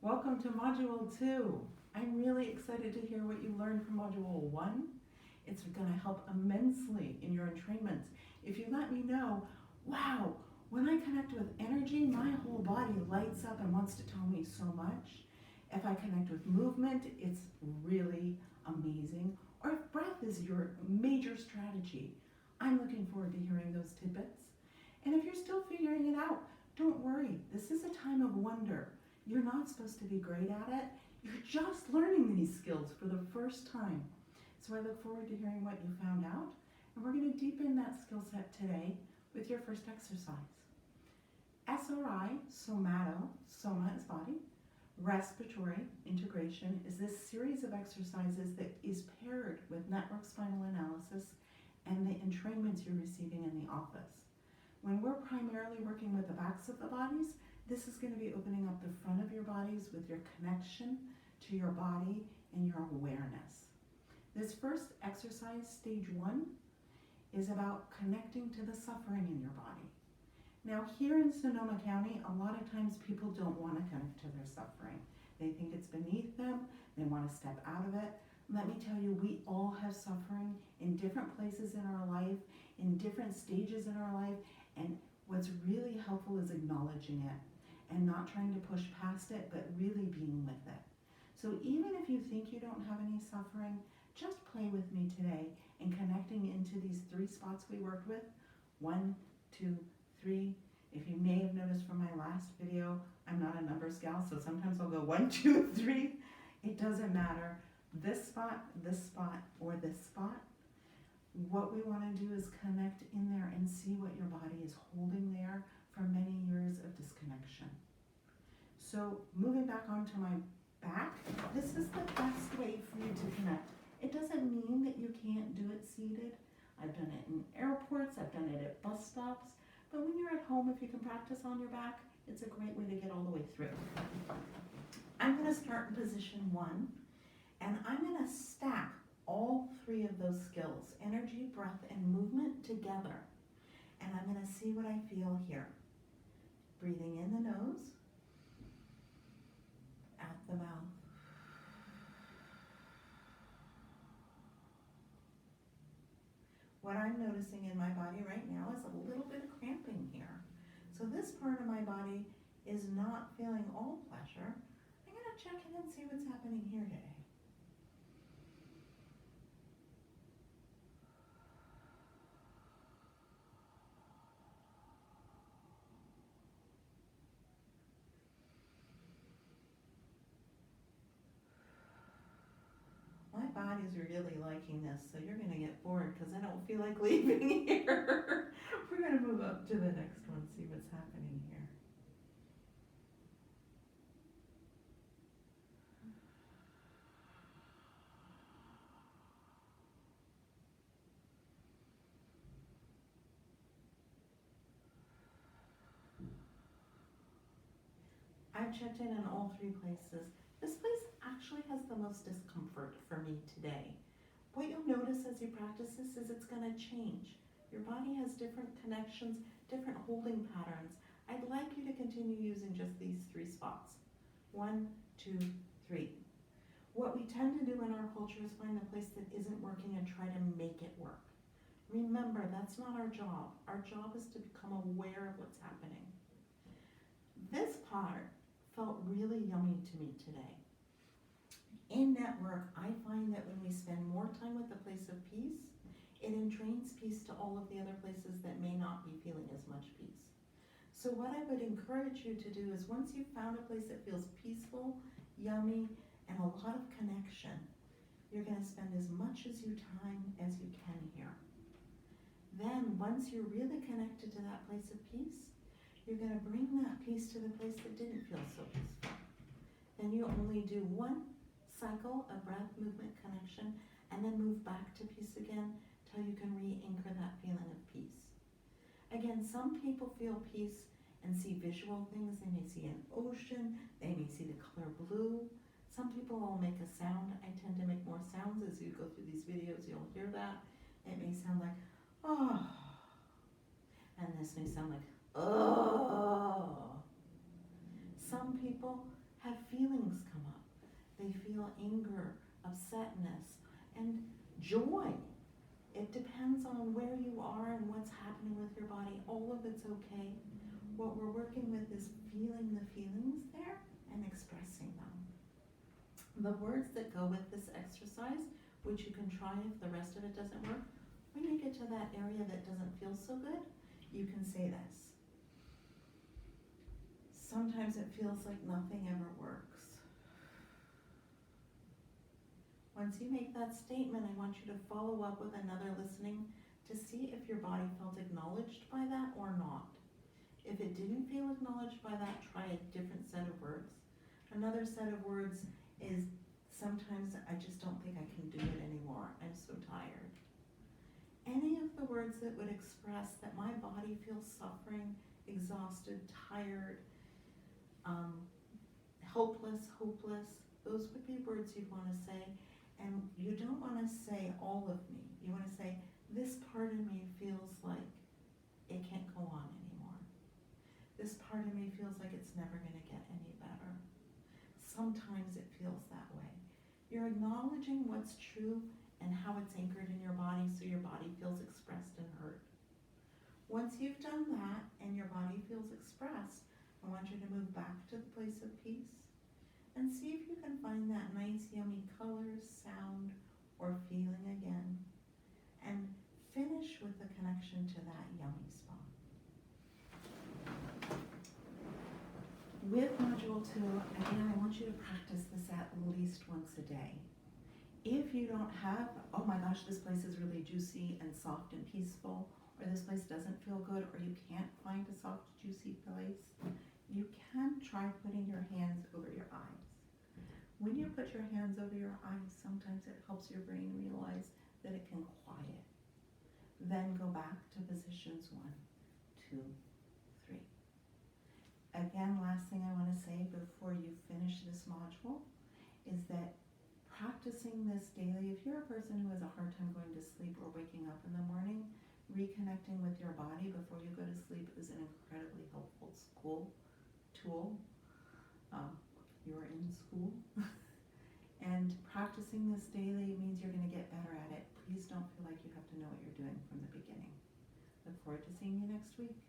Welcome to Module 2. I'm really excited to hear what you learned from Module 1. It's going to help immensely in your entrainments. If you let me know, wow, when I connect with energy, my whole body lights up and wants to tell me so much. If I connect with movement, it's really amazing. Or if breath is your major strategy, I'm looking forward to hearing those tidbits. And if you're still figuring it out, don't worry. This is a time of wonder. You're not supposed to be great at it. You're just learning these skills for the first time. So I look forward to hearing what you found out. And we're going to deepen that skill set today with your first exercise. SRI, somato, soma is body, respiratory integration is this series of exercises that is paired with network spinal analysis and the entrainments you're receiving in the office. When we're primarily working with the backs of the bodies, this is going to be opening up the front of your bodies with your connection to your body and your awareness. This first exercise, stage 1, is about connecting to the suffering in your body. Now here in Sonoma County, a lot of times people don't want to connect to their suffering. They think it's beneath them, they want to step out of it. Let me tell you, we all have suffering in different places in our life, in different stages in our life, and what's really helpful is acknowledging it and not trying to push past it, but really being with it. So even if you think you don't have any suffering, just play with me today in connecting into these 3 spots we worked with. 1, 2, 3. If you may have noticed from my last video, I'm not a numbers gal, so sometimes I'll go 1, 2, 3. It doesn't matter. This spot, or this spot. What we want to do is connect in there and see what your body is holding there for many years of disconnection. So moving back onto my back, this is the best way for you to connect. It doesn't mean that you can't do it seated. I've done it in airports, I've done it at bus stops, but when you're at home, if you can practice on your back, it's a great way to get all the way through. I'm going to start in position 1, and I'm going to stack all 3 of those skills, energy, breath, and movement together. And I'm going to see what I feel here. Breathing in the nose, out the mouth. What I'm noticing in my body right now is a little bit of cramping here. So this part of my body is not feeling all pleasure. I'm going to check in and see what's happening here today. My body's really liking this, so you're going to get bored because I don't feel like leaving here. We're going to move up to the next one, see what's happening here. I've checked in all 3 places. This place actually has the most discomfort for me today. What you'll notice as you practice this is it's going to change. Your body has different connections, different holding patterns. I'd like you to continue using just these 3 spots. 1, 2, 3. What we tend to do in our culture is find the place that isn't working and try to make it work. Remember, that's not our job. Our job is to become aware of what's happening. This part felt really yummy to me today. In network, I find that when we spend more time with the place of peace, it entrains peace to all of the other places that may not be feeling as much peace. So what I would encourage you to do is once you've found a place that feels peaceful, yummy, and a lot of connection, you're going to spend as much time as you can here. Then once you're really connected to that place of peace, you're going to bring that peace to the place that didn't feel so peaceful. Then you only do 1 cycle of breath, movement, connection, and then move back to peace again till you can re-anchor that feeling of peace. Again, some people feel peace and see visual things. They may see an ocean, they may see the color blue. Some people will make a sound. I tend to make more sounds as you go through these videos. You'll hear that. It may sound like, oh, and this may sound like, oh. Some people have feelings come up. They feel anger, upsetness, and joy. It depends on where you are and what's happening with your body. All of it's okay. What we're working with is feeling the feelings there and expressing them. The words that go with this exercise, which you can try if the rest of it doesn't work, when you get to that area that doesn't feel so good, you can say this. Sometimes it feels like nothing ever works. Once you make that statement, I want you to follow up with another listening to see if your body felt acknowledged by that or not. If it didn't feel acknowledged by that, try a different set of words. Another set of words is, sometimes I just don't think I can do it anymore. I'm so tired. Any of the words that would express that my body feels suffering, exhausted, tired, hopeless, those would be words you'd want to say. And you don't want to say all of me. You want to say, this part of me feels like it can't go on anymore. This part of me feels like it's never going to get any better. Sometimes it feels that way. You're acknowledging what's true and how it's anchored in your body so your body feels expressed and heard. Once you've done that and your body feels expressed, I want you to move back to the place of peace and see if you can find that nice, yummy color, sound, or feeling again. And finish with the connection to that yummy spot. With Module 2, again, I want you to practice this at least once a day. If you don't have, oh my gosh, this place is really juicy and soft and peaceful, or this place doesn't feel good, or you can't find a soft, juicy place, you can try putting your hands over your eyes. When you put your hands over your eyes, sometimes it helps your brain realize that it can quiet. Then go back to positions 1, 2, 3. Again, last thing I want to say before you finish this module is that practicing this daily, if you're a person who has a hard time going to sleep or waking up in the morning, reconnecting with your body before you go to sleep is an incredibly helpful tool. You're in school. And practicing this daily means you're going to get better at it. Please don't feel like you have to know what you're doing from the beginning. Look forward to seeing you next week.